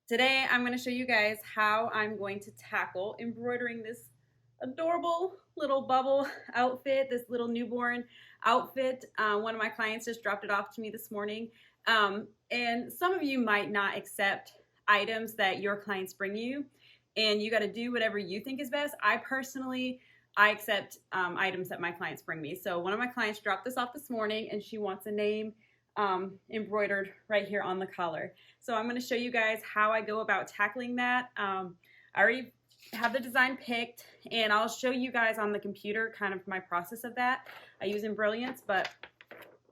Today I'm going to show you guys how I'm going to tackle embroidering this adorable little bubble outfit, this little newborn outfit. One of my clients just dropped it off to me this morning. And some of you might not accept items that your clients bring you, and you got to do whatever you think is best. I accept items that my clients bring me. So one of my clients dropped this off this morning, and she wants a name embroidered right here on the collar. So I'm going to show you guys how I go about tackling that. I already have the design picked, and I'll show you guys on the computer kind of my process of that. I use Embrilliance, but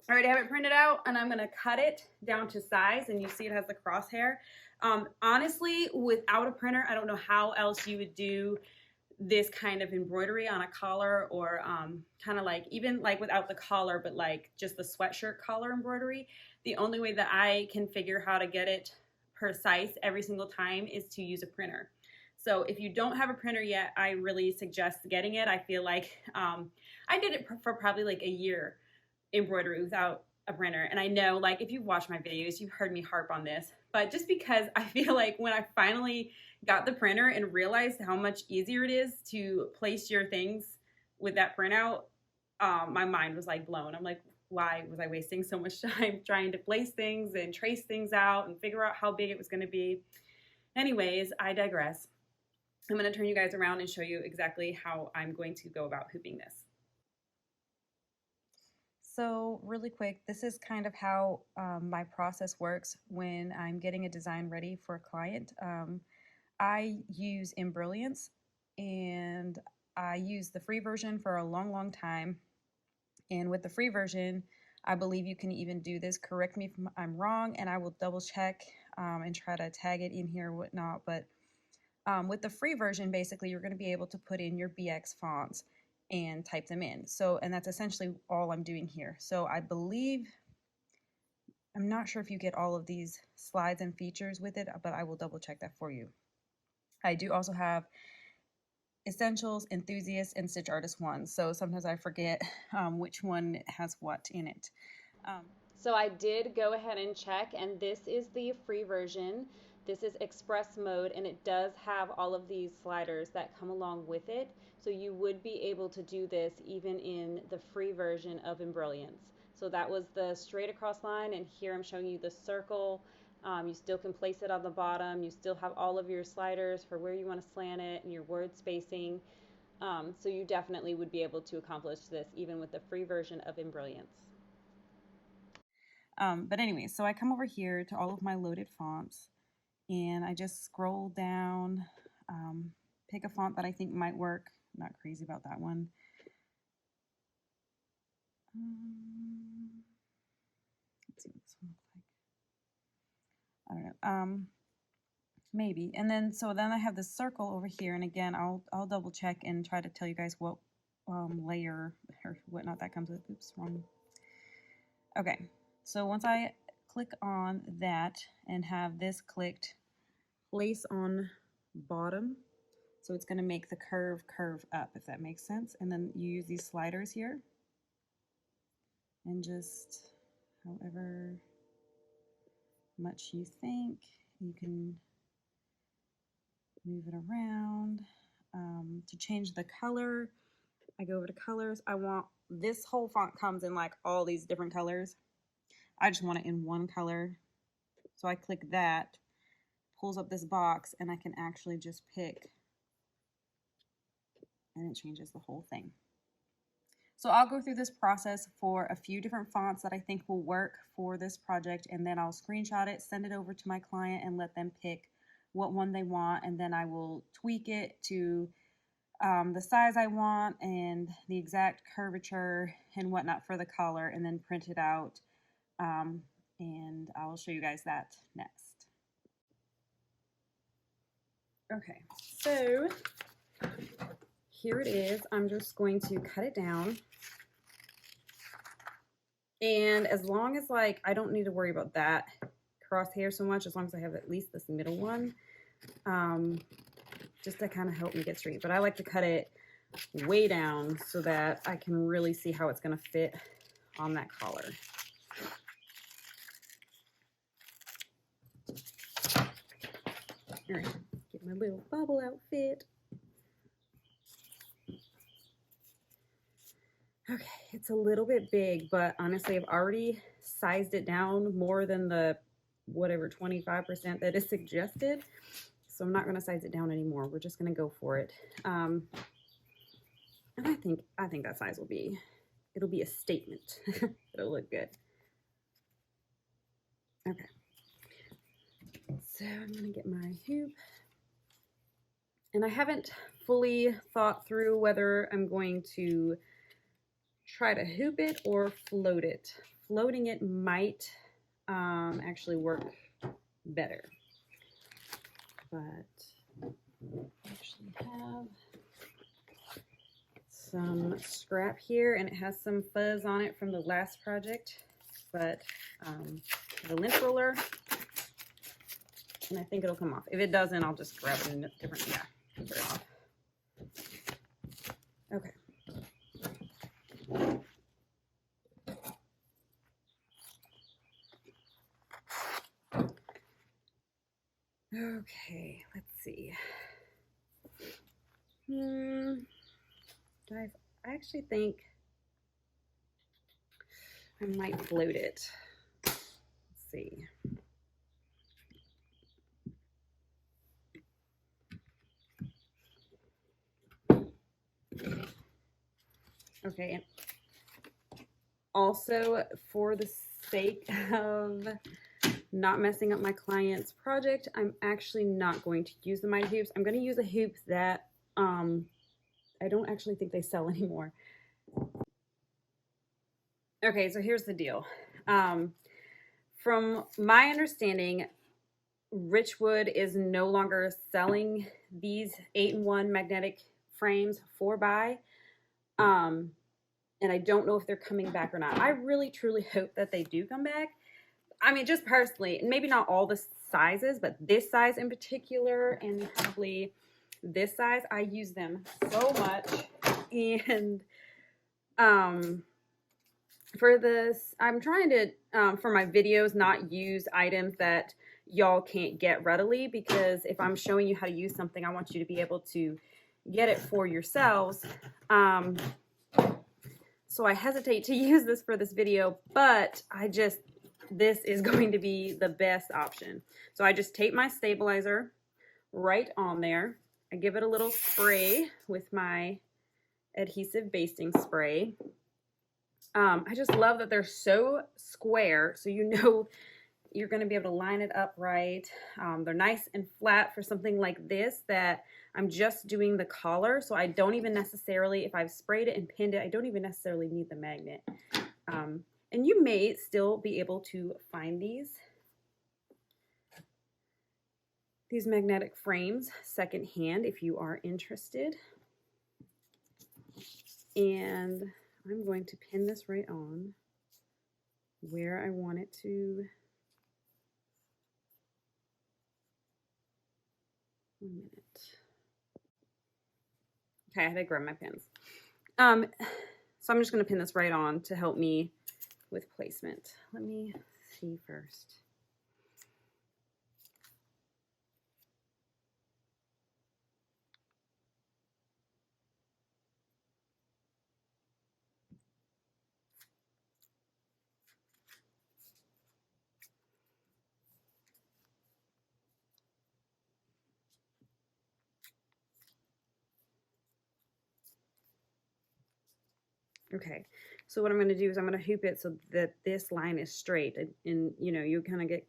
I already have it printed out, and I'm going to cut it down to size, and you see it has the crosshair. Honestly, without a printer, I don't know how else you would do this kind of embroidery on a collar, or kind of like even like without the collar, but like just the sweatshirt collar embroidery. The only way that I can figure how to get it precise every single time is to use a printer. So if you don't have a printer yet, I really suggest getting it. I feel like I did it for probably like a year, embroidery without a printer. And I know, like, if you've watched my videos, you've heard me harp on this, but just because I feel like when I finally got the printer and realized how much easier it is to place your things with that printout, my mind was like blown. I'm like, why was I wasting so much time trying to place things and trace things out and figure out how big it was going to be? Anyways, I digress. I'm going to turn you guys around and show you exactly how I'm going to go about hooping this. So really quick, this is kind of how my process works when I'm getting a design ready for a client. I use Embrilliance, and I use the free version for a long time. And with the free version, I believe you can even do this. Correct me if I'm wrong, and I will double check and try to tag it in here or whatnot. But with the free version, basically, you're going to be able to put in your BX fonts and type them in. So, and that's essentially all I'm doing here. So I believe, I'm not sure if you get all of these slides and features with it, but I will double check that for you. I do also have Essentials, Enthusiast, and Stitch Artist 1. So sometimes I forget which one has what in it. So I did go ahead and check, and this is the free version. This is Express mode, and it does have all of these sliders that come along with it. So you would be able to do this even in the free version of Embrilliance. So that was the straight across line, and here I'm showing you the circle. You still can place it on the bottom. You still have all of your sliders for where you want to slant it and your word spacing. So you definitely would be able to accomplish this even with the free version of Embrilliance. But anyway, so I come over here to all of my loaded fonts, and I just scroll down, pick a font that I think might work. I'm not crazy about that one. Let's see what this one looks like. I don't know. Maybe. And then so then I have this circle over here, and again, I'll double check and try to tell you guys what layer or whatnot that comes with. Oops, wrong. Okay. So once I click on that and have this clicked, place on bottom, so it's going to make the curve up, if that makes sense. And then you use these sliders here, and just however much you think, you can move it around. To change the color, I go over to colors. I want, this whole font comes in like all these different colors. I just want it in one color. So I click that, pulls up this box, and I can actually just pick, and it changes the whole thing. So I'll go through this process for a few different fonts that I think will work for this project, and then I'll screenshot it, send it over to my client, and let them pick what one they want, and then I will tweak it to the size I want and the exact curvature and whatnot for the collar, and then print it out. And I will show you guys that next. Okay, so here it is. I'm just going to cut it down. And as long as, like, I don't need to worry about that crosshair so much, as long as I have at least this middle one, just to kind of help me get straight. But I like to cut it way down so that I can really see how it's going to fit on that collar. All right, get my little bubble outfit. Okay, it's a little bit big, but honestly, I've already sized it down more than the whatever 25% that is suggested. So I'm not going to size it down anymore. We're just going to go for it. And I think that size it'll be a statement. It'll look good. Okay. So I'm going to get my hoop. And I haven't fully thought through whether I'm going to try to hoop it or float it. Floating it might actually work better. But I actually have some scrap here, and it has some fuzz on it from the last project, but the lint roller, and I think it'll come off. If it doesn't, I'll just grab it in a different, yeah, keep it off. Okay. Okay, let's see. Guys, I actually think I might float it. Let's see. Okay, and also for the sake of not messing up my client's project, I'm actually not going to use the Mighty Hoops. I'm going to use a hoop that I don't actually think they sell anymore. Okay, so here's the deal. From my understanding, Richwood is no longer selling these 8-in-1 magnetic frames 4x. And I don't know if they're coming back or not. I really, truly hope that they do come back. I mean, just personally, maybe not all the sizes, but this size in particular, and probably this size, I use them so much. And for this, I'm trying to, for my videos, not use items that y'all can't get readily, because if I'm showing you how to use something, I want you to be able to get it for yourselves. So I hesitate to use this for this video, but this is going to be the best option. So I just tape my stabilizer right on there. I give it a little spray with my adhesive basting spray. I just love that they're so square, so you know you're going to be able to line it up right. They're nice and flat for something like this that I'm just doing the collar, so I don't even necessarily, if I've sprayed it and pinned it, I don't even necessarily need the magnet. And you may still be able to find these magnetic frames secondhand if you are interested. And I'm going to pin this right on where I want it to. 1 minute. Okay, I had to grab my pins. So I'm just going to pin this right on to help me with placement. Let me see first. Okay, so what I'm going to do is I'm going to hoop it so that this line is straight, and you know, you kind of get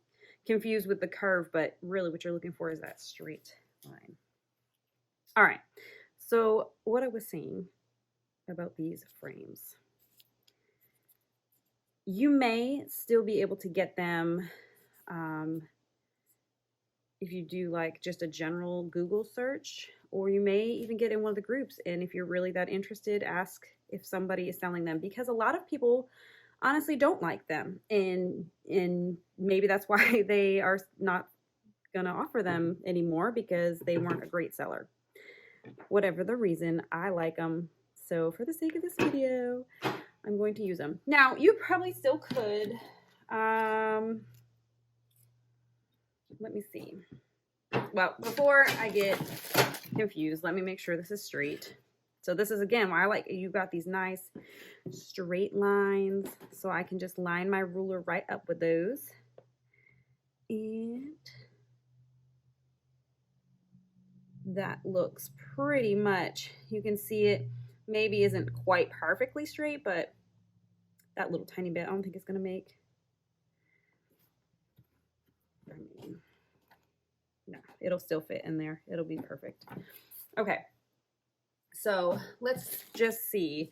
confused with the curve, but really what you're looking for is that straight line. All right, so what I was saying about these frames, you may still be able to get them if you do like just a general Google search, or you may even get in one of the groups, and if you're really that interested, ask if somebody is selling them, because a lot of people honestly don't like them, and maybe that's why they are not gonna offer them anymore, because they weren't a great seller. Whatever the reason, I like them, so for the sake of this video, I'm going to use them. Now, you probably still could, let me see. Well, before I get confused, let me make sure this is straight. So this is, again, why I like, you got these nice straight lines, so I can just line my ruler right up with those. And that looks pretty much, you can see it maybe isn't quite perfectly straight, but that little tiny bit, I don't think it's gonna make, no, it'll still fit in there. It'll be perfect. Okay, so let's just see.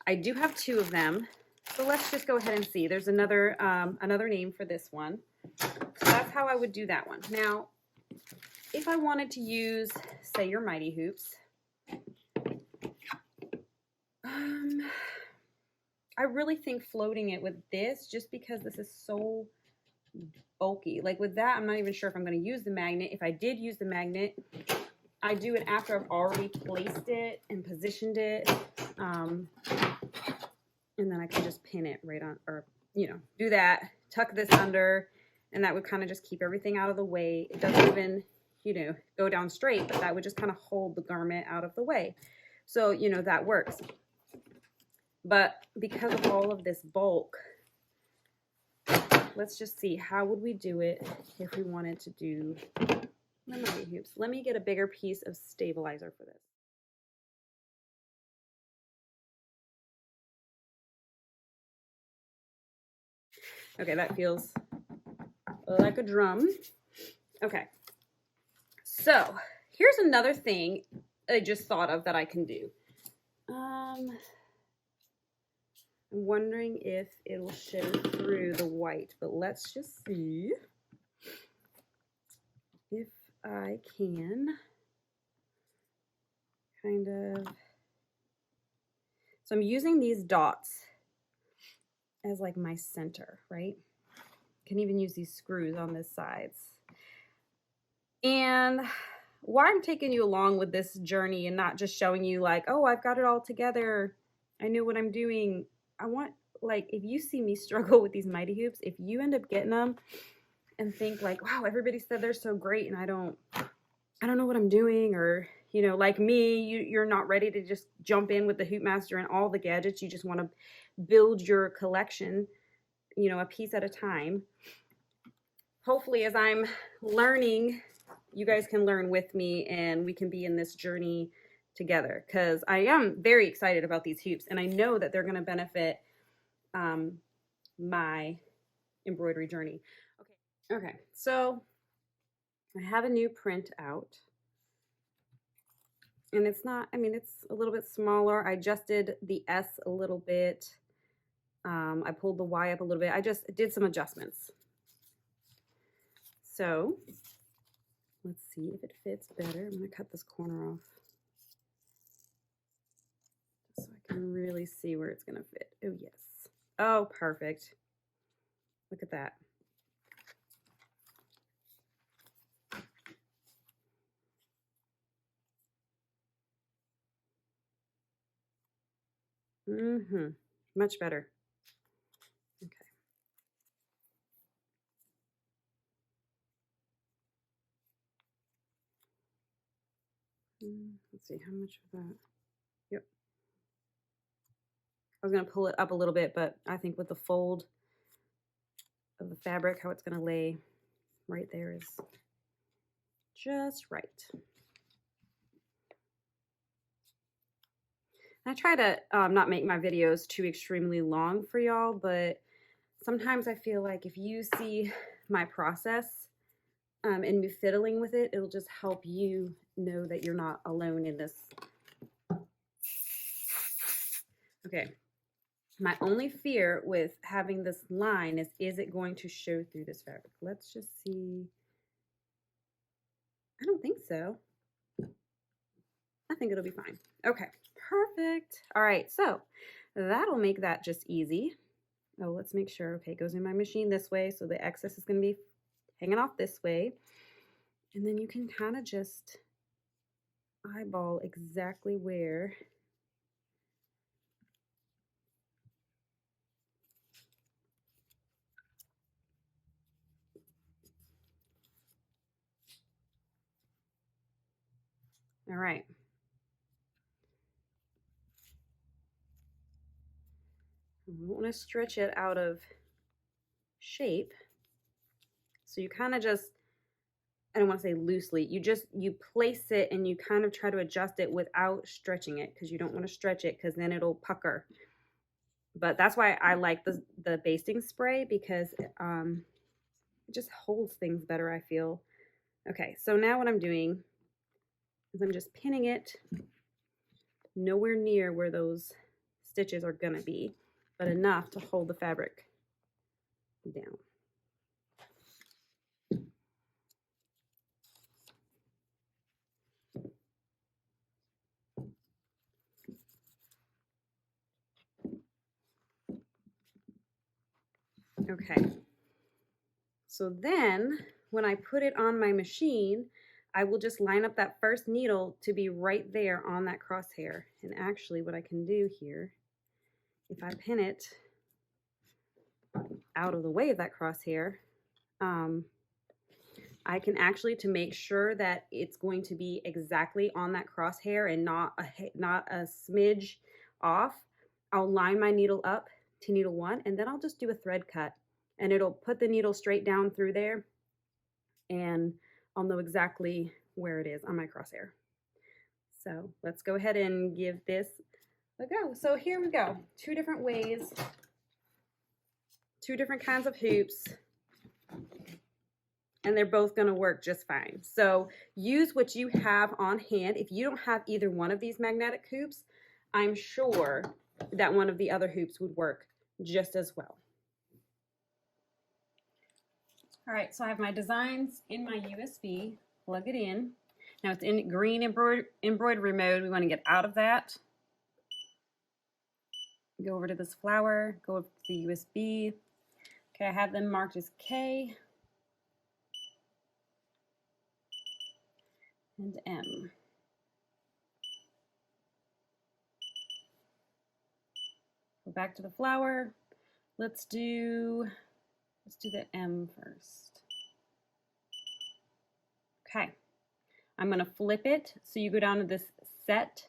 I do have 2 of them, so let's just go ahead and see. There's another another name for this one. So that's how I would do that one. Now, if I wanted to use, say, your mighty hoops, I really think floating it with this, just because this is so bulky. Like with that, I'm not even sure if I'm going to use the magnet. If I did use the magnet, I do it after I've already placed it and positioned it. And then I can just pin it right on, or, you know, do that, tuck this under, and that would kind of just keep everything out of the way. It doesn't even, you know, go down straight, but that would just kind of hold the garment out of the way. So, you know, that works. But because of all of this bulk, let's just see, how would we do it if we wanted to do memory hoops? Let me get a bigger piece of stabilizer for this. Okay, that feels like a drum. Okay, so here's another thing I just thought of that I can do. I'm wondering if it'll show through the white, but let's just see if I can kind of, so I'm using these dots as like my center, right? Can even use these screws on the sides. And why I'm taking you along with this journey and not just showing you like, oh, I've got it all together, I know what I'm doing. I want, like, if you see me struggle with these mighty hoops, if you end up getting them and think like, wow, everybody said they're so great and I don't know what I'm doing, or, you know, like me, you're not ready to just jump in with the Hoop Master and all the gadgets. You just want to build your collection, you know, a piece at a time. Hopefully, as I'm learning, you guys can learn with me and we can be in this journey together, because I am very excited about these hoops and I know that they're going to benefit my embroidery journey. Okay, so I have a new print out. And it's not, I mean, it's a little bit smaller. I adjusted the S a little bit. I pulled the Y up a little bit. I just did some adjustments. So let's see if it fits better. I'm going to cut this corner off so I can really see where it's going to fit. Oh, yes. Oh, perfect. Look at that. Much better. Okay. Let's see, how much of that? Yep. I was going to pull it up a little bit, but I think with the fold of the fabric, how it's going to lay right there is just right. I try to not make my videos too extremely long for y'all, but sometimes I feel like if you see my process and me fiddling with it, it'll just help you know that you're not alone in this. Okay, my only fear with having this line is it going to show through this fabric? Let's just see. I don't think so. I think it'll be fine. Okay, perfect. All right, so that'll make that just easy. Oh, let's make sure. Okay, it goes in my machine this way, so the excess is going to be hanging off this way. And then you can kind of just eyeball exactly where All right. I don't want to stretch it out of shape. So you kind of just, I don't want to say loosely, you place it and you kind of try to adjust it without stretching it, because you don't want to stretch it because then it'll pucker. But that's why I like the basting spray, because it just holds things better, I feel. Okay, so now what I'm doing is I'm just pinning it nowhere near where those stitches are gonna be, but enough to hold the fabric down. Okay, so then when I put it on my machine, I will just line up that first needle to be right there on that crosshair. And actually what I can do here, if I pin it out of the way of that crosshair, I can actually, to make sure that it's going to be exactly on that crosshair and not a smidge off, I'll line my needle up to needle 1, and then I'll just do a thread cut, and it'll put the needle straight down through there, and I'll know exactly where it is on my crosshair. So let's go ahead and give this a go. So here we go. 2 different ways, 2 different kinds of hoops, and they're both going to work just fine. So use what you have on hand. If you don't have either one of these magnetic hoops, I'm sure that one of the other hoops would work just as well. All right, so I have my designs in my USB. Plug it in. Now it's in green embroidery mode. We want to get out of that. Go over to this flower, go over to the USB. Okay, I have them marked as K and M. Go back to the flower. Let's do the M first. Okay, I'm gonna flip it. So you go down to this set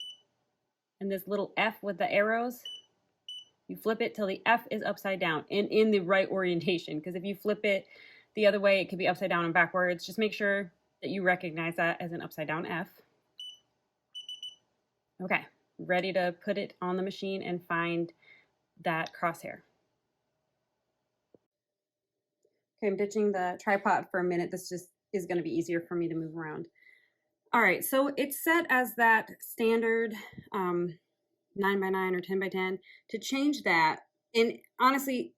and this little F with the arrows. You flip it till the F is upside down and in the right orientation, because if you flip it the other way, it could be upside down and backwards. Just make sure that you recognize that as an upside down F. Okay, ready to put it on the machine and find that crosshair. Okay, I'm ditching the tripod for a minute. This just is going to be easier for me to move around. All right, so it's set as that standard 9x9 or 10x10. To change that, and honestly,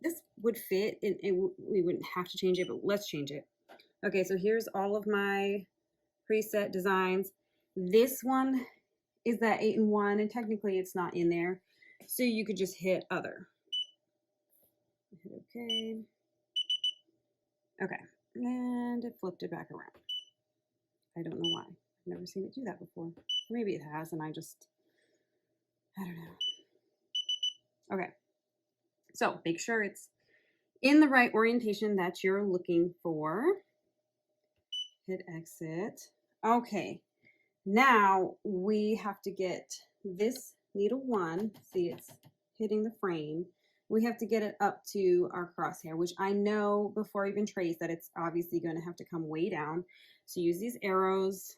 this would fit, and we wouldn't have to change it, but let's change it. Okay, so here's all of my preset designs. This one is that 8-in-1, and technically it's not in there, so you could just hit other. Hit okay. Okay, and it flipped it back around. I don't know why. I've never seen it do that before. Maybe it has, and I don't know. Okay, so make sure it's in the right orientation that you're looking for. Hit exit. Okay, now we have to get this needle 1. See, it's hitting the frame. We have to get it up to our crosshair, which I know before I even trace that it's obviously going to have to come way down. So use these arrows.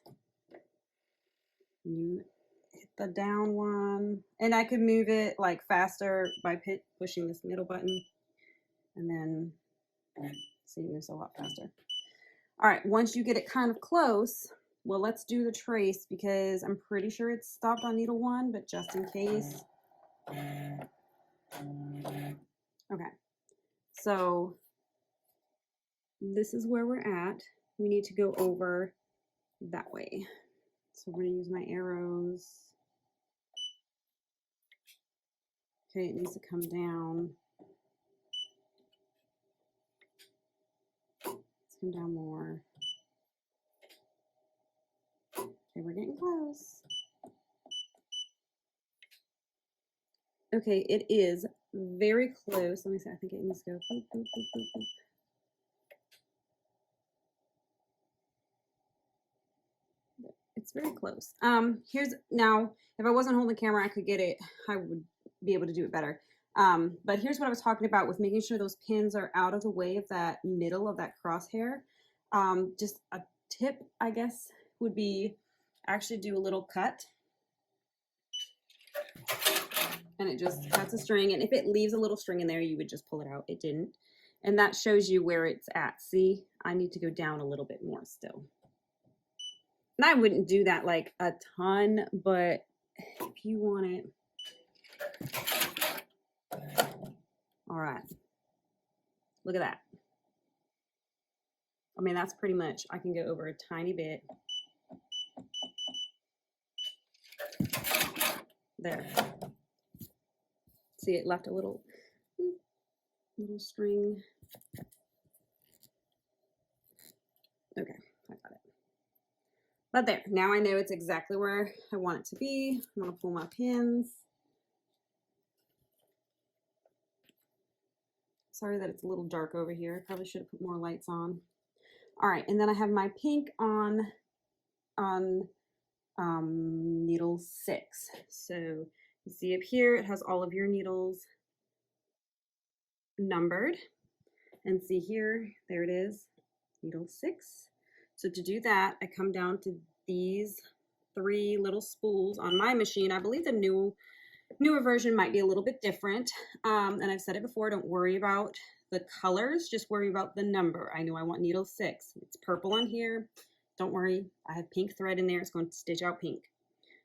You hit the down one, and I could move it like faster by pushing this middle button, and then see, it moves a lot faster. All right, once you get it kind of close, well, let's do the trace, because I'm pretty sure it's stopped on needle 1, but just in case. Okay, so this is where we're at. We need to go over that way. So we're going to use my arrows. Okay, it needs to come down. Let's come down more. Okay, we're getting close. Okay, it is very close. Let me see, I think it needs to go boop, boop, boop, boop, boop. It's very close. Here's now, if I wasn't holding the camera, I could get it, I would be able to do it better. But here's what I was talking about with making sure those pins are out of the way of that middle of that crosshair. Just a tip, I guess, would be actually do a little cut. And it just cuts a string. And if it leaves a little string in there, you would just pull it out. It didn't. And that shows you where it's at. See, I need to go down a little bit more still. And I wouldn't do that like a ton, but if you want it. All right. Look at that. I mean, that's pretty much, I can go over a tiny bit. There. See, it left a little string. Okay, I got it. But there, now I know it's exactly where I want it to be. I'm gonna pull my pins. Sorry that it's a little dark over here. I probably should have put more lights on. All right, and then I have my pink on needle 6. So you see up here, it has all of your needles numbered. And see here, there it is, needle 6. So to do that, I come down to these 3 little spools on my machine. I believe the newer version might be a little bit different. And I've said it before, don't worry about the colors, just worry about the number. I know I want needle 6. It's purple on here. Don't worry, I have pink thread in there. It's going to stitch out pink.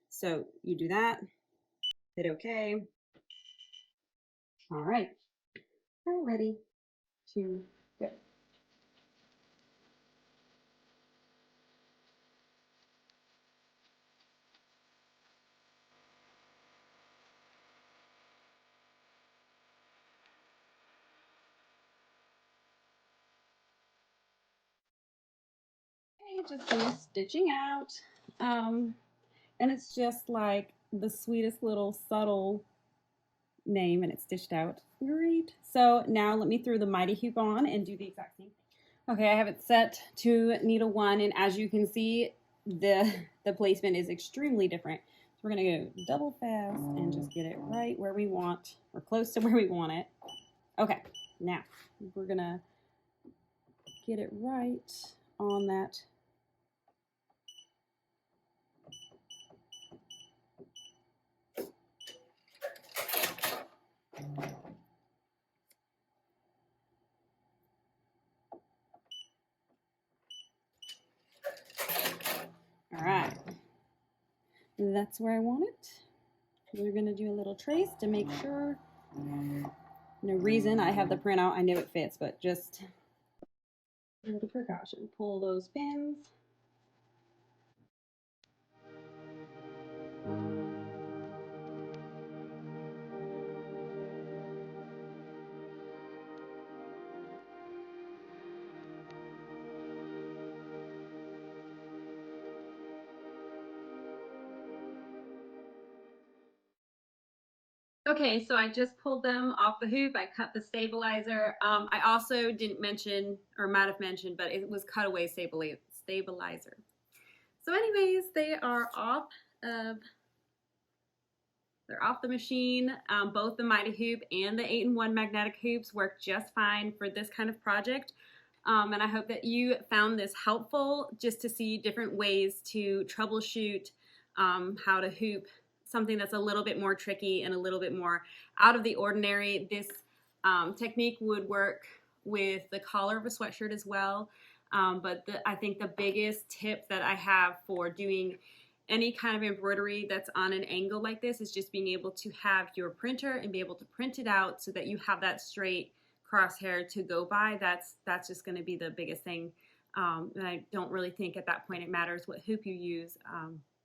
So you do that, hit OK. All right, we're ready to go. Just finish stitching out, and it's just like the sweetest little subtle name, and it's stitched out great. So now let me throw the mighty hoop on and do the exact same thing. Okay, I have it set to needle 1, and as you can see, the placement is extremely different. So we're gonna go double fast and just get it right where we want, or close to where we want it. Okay, now we're gonna get it right on that. All right, that's where I want it. We're gonna do a little trace to make sure. No reason, I have the printout, I know it fits, but just a little precaution. Pull those pins. Okay, so I just pulled them off the hoop. I cut the stabilizer. I also didn't mention, or might have mentioned, but it was cutaway stabilizer. So anyways, they are off of, they're off the machine. Both the Mighty Hoop and the 8-in-1 magnetic hoops work just fine for this kind of project. And I hope that you found this helpful, just to see different ways to troubleshoot how to hoop something that's a little bit more tricky and a little bit more out of the ordinary. This technique would work with the collar of a sweatshirt as well. But I think the biggest tip that I have for doing any kind of embroidery that's on an angle like this is just being able to have your printer and be able to print it out so that you have that straight crosshair to go by. That's just going to be the biggest thing. And I don't really think at that point it matters what hoop you use.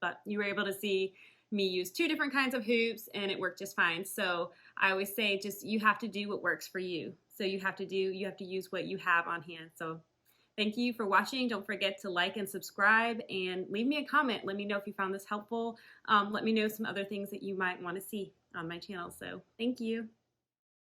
But you were able to see me use 2 different kinds of hoops and it worked just fine. So I always say, just, you have to do what works for you. So you have to use what you have on hand. So thank you for watching. Don't forget to like and subscribe and leave me a comment. Let me know if you found this helpful. Let me know some other things that you might want to see on my channel. So thank you.